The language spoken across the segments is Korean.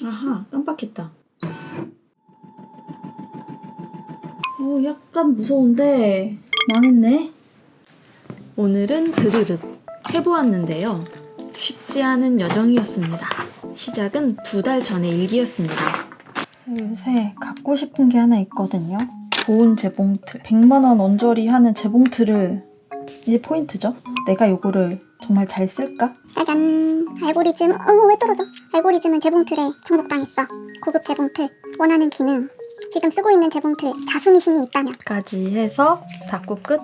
아하, 깜빡했다. 약간 무서운데 망했네. 오늘은 드르륵 해보았는데요. 쉽지 않은 여정이었습니다. 시작은 2달 전의 일기였습니다. 요새 갖고 싶은 게 하나 있거든요. 좋은 재봉틀. 100만원 언저리 하는 재봉틀을, 이게 포인트죠? 내가 요거를 정말 잘 쓸까? 짜잔! 알고리즘. 왜 떨어져? 알고리즘은 재봉틀에 정복당했어. 고급 재봉틀. 원하는 기능. 지금 쓰고 있는 재봉틀 자수미싱이 있다면. 까지 해서 닫고 끝.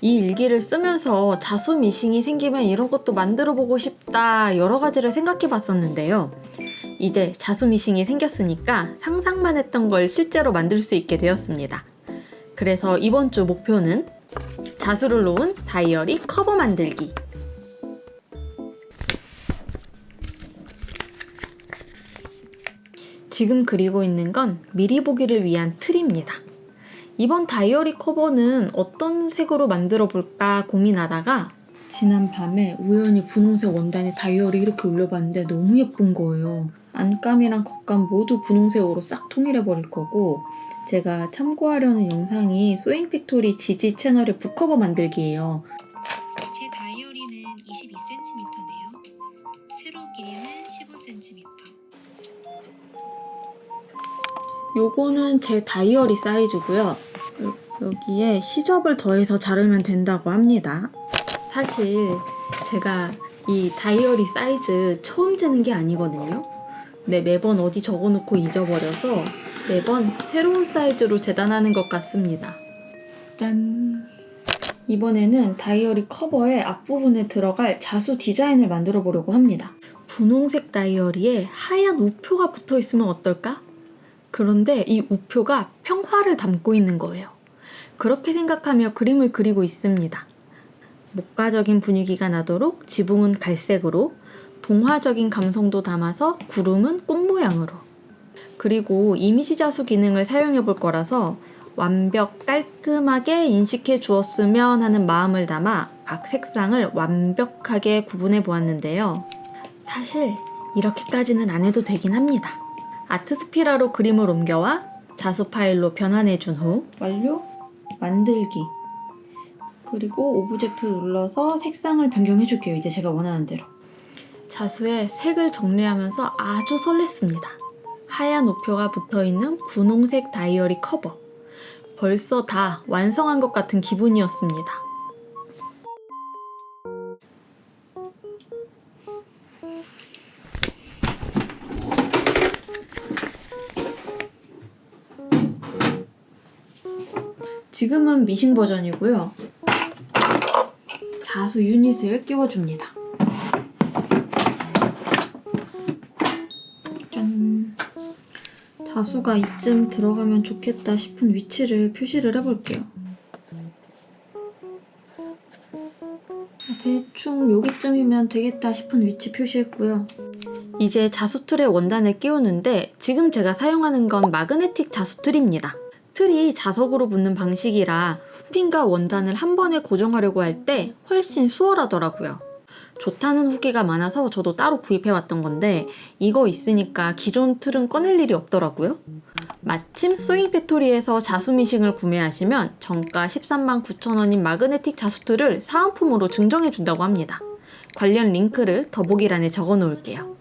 이 일기를 쓰면서 자수미싱이 생기면 이런 것도 만들어보고 싶다 여러 가지를 생각해 봤었는데요. 이제 자수미싱이 생겼으니까 상상만 했던 걸 실제로 만들 수 있게 되었습니다. 그래서 이번 주 목표는 자수를 놓은 다이어리 커버 만들기. 지금 그리고 있는 건 미리 보기를 위한 틀입니다. 이번 다이어리 커버는 어떤 색으로 만들어 볼까 고민하다가 지난 밤에 우연히 분홍색 원단에 다이어리 이렇게 올려봤는데 너무 예쁜 거예요. 안감이랑 겉감 모두 분홍색으로 싹 통일해 버릴 거고, 제가 참고하려는 영상이 소잉픽토리 지지 채널의 북커버 만들기예요. 제 다이어리는 22cm네요. 세로 길이는 15cm. 요거는 제 다이어리 사이즈고요. 여기에 시접을 더해서 자르면 된다고 합니다. 사실 제가 이 다이어리 사이즈 처음 재는 게 아니거든요. 네, 매번 어디 적어놓고 잊어버려서 매번 새로운 사이즈로 재단하는 것 같습니다. 짠! 이번에는 다이어리 커버의 앞부분에 들어갈 자수 디자인을 만들어 보려고 합니다. 분홍색 다이어리에 하얀 우표가 붙어 있으면 어떨까? 그런데 이 우표가 평화를 담고 있는 거예요. 그렇게 생각하며 그림을 그리고 있습니다. 목가적인 분위기가 나도록 지붕은 갈색으로, 동화적인 감성도 담아서 구름은 꽃 모양으로. 그리고 이미지 자수 기능을 사용해 볼 거라서 완벽 깔끔하게 인식해 주었으면 하는 마음을 담아 각 색상을 완벽하게 구분해 보았는데요. 사실 이렇게까지는 안 해도 되긴 합니다. 아트스피라로 그림을 옮겨와 자수 파일로 변환해 준 후 완료, 만들기. 그리고 오브젝트 눌러서 색상을 변경해 줄게요. 이제 제가 원하는 대로. 자수에 색을 정리하면서 아주 설렜습니다. 하얀 우표가 붙어있는 분홍색 다이어리 커버. 벌써 다 완성한 것 같은 기분이었습니다. 지금은 미싱 버전이고요. 자수 유닛을 끼워줍니다. 짠! 자수가 이쯤 들어가면 좋겠다 싶은 위치를 표시를 해볼게요. 대충 여기쯤이면 되겠다 싶은 위치 표시했고요. 이제 자수틀에 원단을 끼우는데 지금 제가 사용하는 건 마그네틱 자수틀입니다. 틀이 자석으로 붙는 방식이라 핀과 원단을 한 번에 고정하려고 할 때 훨씬 수월하더라고요. 좋다는 후기가 많아서 저도 따로 구입해왔던 건데 이거 있으니까 기존 틀은 꺼낼 일이 없더라고요. 마침 소잉팩토리에서 자수미싱을 구매하시면 정가 13만 9천 원인 마그네틱 자수틀을 사은품으로 증정해준다고 합니다. 관련 링크를 더보기란에 적어놓을게요.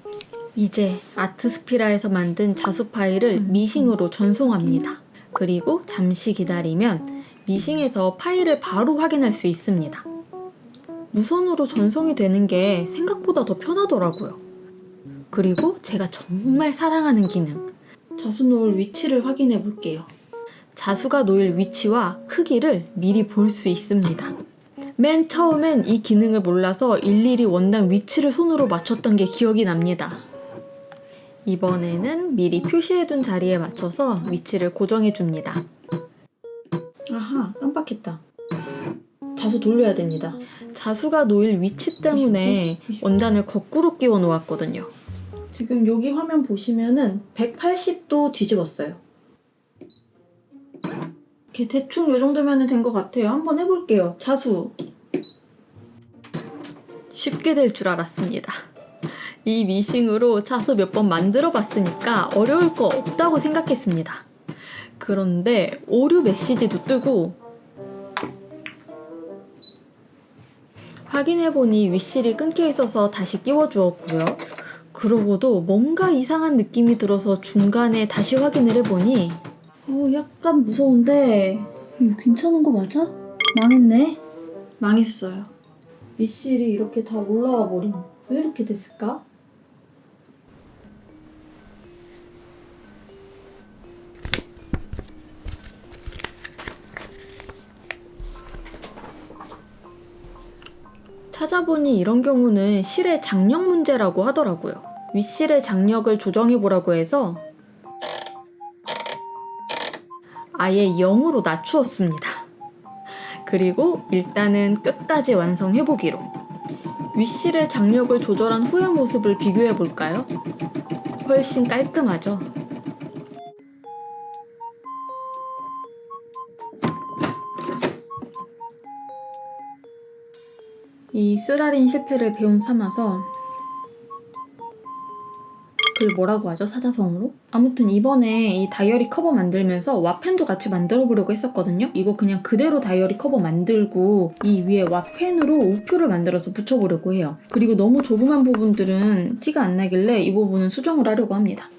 이제 아트스피라에서 만든 자수 파일을 미싱으로 전송합니다. 그리고 잠시 기다리면 미싱에서 파일을 바로 확인할 수 있습니다. 무선으로 전송이 되는 게 생각보다 더 편하더라고요. 그리고 제가 정말 사랑하는 기능, 자수 놓을 위치를 확인해 볼게요. 자수가 놓일 위치와 크기를 미리 볼 수 있습니다. 맨 처음엔 이 기능을 몰라서 일일이 원단 위치를 손으로 맞췄던 게 기억이 납니다. 이번에는 미리 표시해둔 자리에 맞춰서 위치를 고정해줍니다. 아하, 깜빡했다. 자수 돌려야 됩니다. 자수가 놓일 위치 때문에 원단을 거꾸로 끼워 놓았거든요. 지금 여기 화면 보시면은 180도 뒤집었어요. 이렇게 대충 이 정도면 된 것 같아요. 한번 해볼게요. 자수. 쉽게 될 줄 알았습니다. 이 미싱으로 자수 몇 번 만들어 봤으니까 어려울 거 없다고 생각했습니다. 그런데 오류 메시지도 뜨고 확인해보니 윗실이 끊겨 있어서 다시 끼워주었고요. 그러고도 뭔가 이상한 느낌이 들어서 중간에 다시 확인을 해보니 약간 무서운데 이거 괜찮은 거 맞아? 망했네. 망했어요. 윗실이 이렇게 다 올라와 버린. 왜 이렇게 됐을까? 찾아보니 이런 경우는 실의 장력 문제라고 하더라고요. 윗실의 장력을 조정해보라고 해서 아예 0으로 낮추었습니다. 그리고 일단은 끝까지 완성해보기로. 윗실의 장력을 조절한 후의 모습을 비교해볼까요? 훨씬 깔끔하죠? 이 쓰라린 실패를 배움 삼아서 그걸 뭐라고 하죠? 사자성어로? 아무튼 이번에 이 다이어리 커버 만들면서 와펜도 같이 만들어 보려고 했었거든요. 이거 그냥 그대로 다이어리 커버 만들고 이 위에 와펜으로 우표를 만들어서 붙여보려고 해요. 그리고 너무 조그만 부분들은 티가 안 나길래 이 부분은 수정을 하려고 합니다.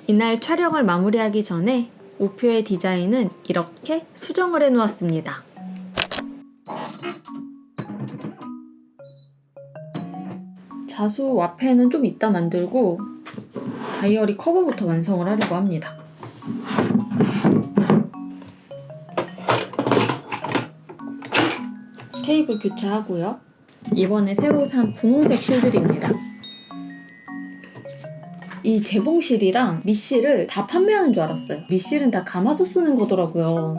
이날 촬영을 마무리하기 전에 우표의 디자인은 이렇게 수정을 해놓았습니다. 자수 와펜은 좀 이따 만들고 다이어리 커버부터 완성을 하려고 합니다. 테이블 교체하고요. 이번에 새로 산 분홍색 실들입니다. 이 재봉실이랑 밑실을 다 판매하는 줄 알았어요. 밑실은 다 감아서 쓰는 거더라고요.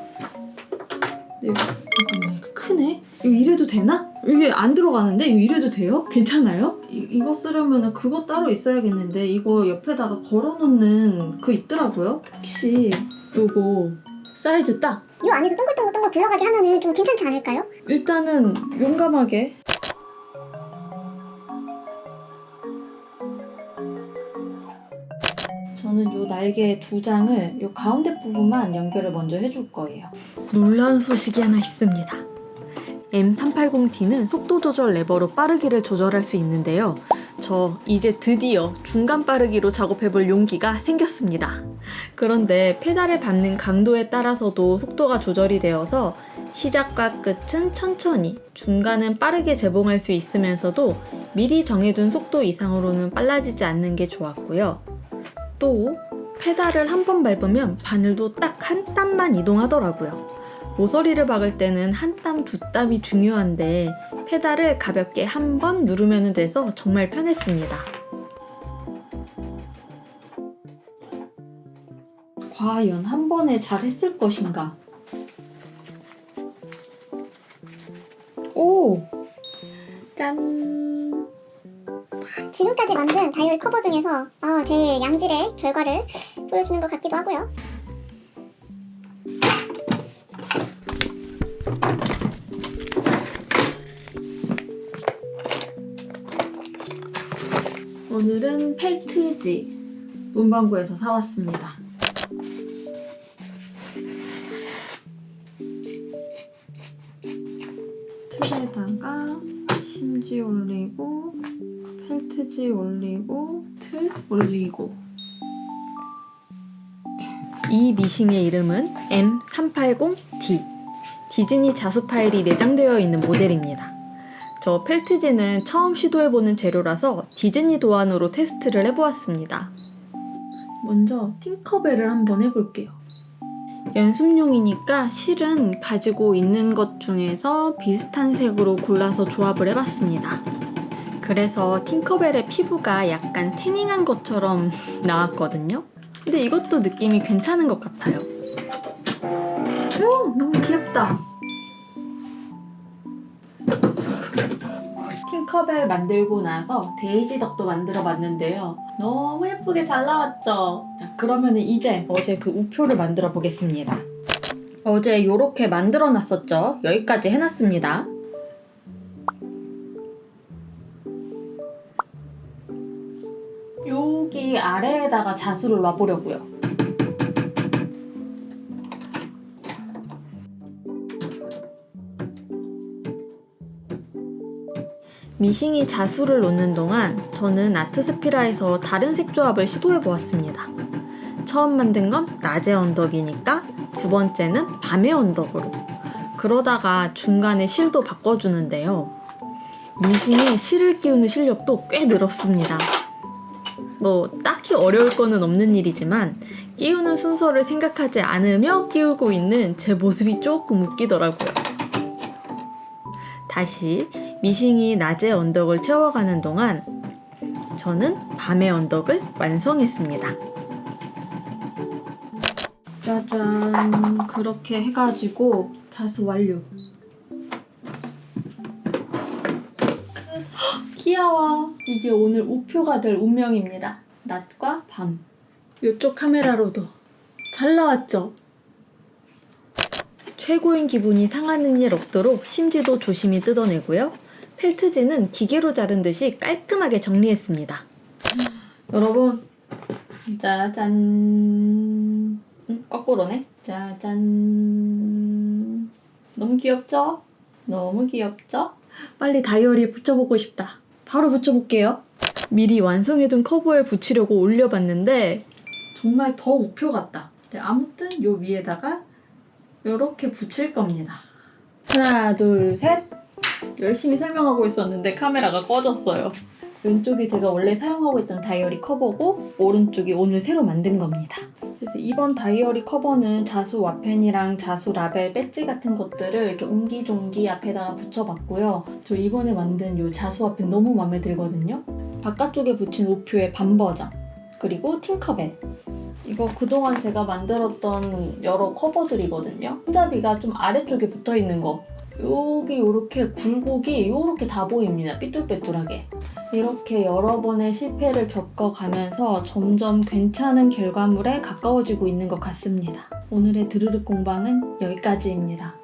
근데 잠깐만, 이거 크네? 이거 이래도 되나? 이게 안 들어가는데? 이거 이래도 돼요? 괜찮아요? 이거 쓰려면 그거 따로 있어야겠는데 이거 옆에다가 걸어놓는 그 있더라고요? 혹시 요거 사이즈 딱! 이 안에서 동글동글 굴러가게 하면은 좀 괜찮지 않을까요? 일단은 용감하게 저는 요 날개 2장을 요 가운데 부분만 연결을 먼저 해줄 거예요. 놀라운 소식이 하나 있습니다. M380D는 속도 조절 레버로 빠르기를 조절할 수 있는데요. 저 이제 드디어 중간 빠르기로 작업해볼 용기가 생겼습니다. 그런데 페달을 밟는 강도에 따라서도 속도가 조절이 되어서 시작과 끝은 천천히, 중간은 빠르게 재봉할 수 있으면서도 미리 정해둔 속도 이상으로는 빨라지지 않는 게 좋았고요. 또 페달을 한 번 밟으면 바늘도 딱 한 땀만 이동하더라고요. 모서리를 박을 때는 한 땀, 두 땀이 중요한데 페달을 가볍게 한 번 누르면 돼서 정말 편했습니다. 과연 한 번에 잘 했을 것인가? 오! 짠! 지금까지 만든 다이어리 커버 중에서 제일 양질의 결과를 보여주는 것 같기도 하고요. 오늘은 펠트지 문방구에서 사왔습니다. 틀에다가 심지 올리고 펠트지 올리고 틀 올리고. 이 미싱의 이름은 M380D. 디즈니 자수 파일이 내장되어 있는 모델입니다. 저 펠트지는 처음 시도해보는 재료라서 디즈니 도안으로 테스트를 해보았습니다. 먼저 팅커벨을 한번 해볼게요. 연습용이니까 실은 가지고 있는 것 중에서 비슷한 색으로 골라서 조합을 해봤습니다. 그래서 팅커벨의 피부가 약간 태닝한 것처럼 나왔거든요. 근데 이것도 느낌이 괜찮은 것 같아요. 오! 너무 귀엽다! 팅커벨 만들고 나서 데이지 덕도 만들어 봤는데요. 너무 예쁘게 잘 나왔죠? 자, 그러면 이제 어제 그 우표를 만들어 보겠습니다. 어제 이렇게 만들어 놨었죠? 여기까지 해놨습니다. 아래에다가 자수를 놔보려고요. 미싱이 자수를 놓는 동안 저는 아트스피라에서 다른 색 조합을 시도해 보았습니다. 처음 만든 건 낮의 언덕이니까 두 번째는 밤의 언덕으로. 그러다가 중간에 실도 바꿔주는데요. 미싱에 실을 끼우는 실력도 꽤 늘었습니다. 딱히 어려울 거는 없는 일이지만 끼우는 순서를 생각하지 않으며 끼우고 있는 제 모습이 조금 웃기더라고요. 다시 미싱이 낮의 언덕을 채워가는 동안 저는 밤의 언덕을 완성했습니다. 짜잔, 그렇게 해가지고 자수 완료. 귀여워. 이게 오늘 우표가 될 운명입니다. 낮과 밤. 이쪽 카메라로도 잘 나왔죠? 최고인 기분이 상하는 일 없도록 심지도 조심히 뜯어내고요. 펠트지는 기계로 자른 듯이 깔끔하게 정리했습니다. 여러분, 짜잔. 거꾸로네. 짜잔. 너무 귀엽죠? 너무 귀엽죠? 빨리 다이어리에 붙여보고 싶다. 바로 붙여볼게요. 미리 완성해둔 커버에 붙이려고 올려봤는데 정말 더 우표 같다. 아무튼 요 위에다가 이렇게 붙일 겁니다. 하나, 둘, 셋. 열심히 설명하고 있었는데 카메라가 꺼졌어요. 왼쪽이 제가 원래 사용하고 있던 다이어리 커버고 오른쪽이 오늘 새로 만든 겁니다. 그래서 이번 다이어리 커버는 자수 와펜이랑 자수 라벨 배지 같은 것들을 이렇게 옹기종기 앞에다가 붙여봤고요. 저 이번에 만든 이 자수 와펜 너무 마음에 들거든요. 바깥쪽에 붙인 우표의 반 버전, 그리고 팅커벨. 이거 그동안 제가 만들었던 여러 커버들이거든요. 손잡이가 좀 아래쪽에 붙어있는 거. 여기 이렇게 굴곡이 이렇게 다 보입니다. 삐뚤빼뚤하게. 이렇게 여러 번의 실패를 겪어가면서 점점 괜찮은 결과물에 가까워지고 있는 것 같습니다. 오늘의 드르륵 공방은 여기까지입니다.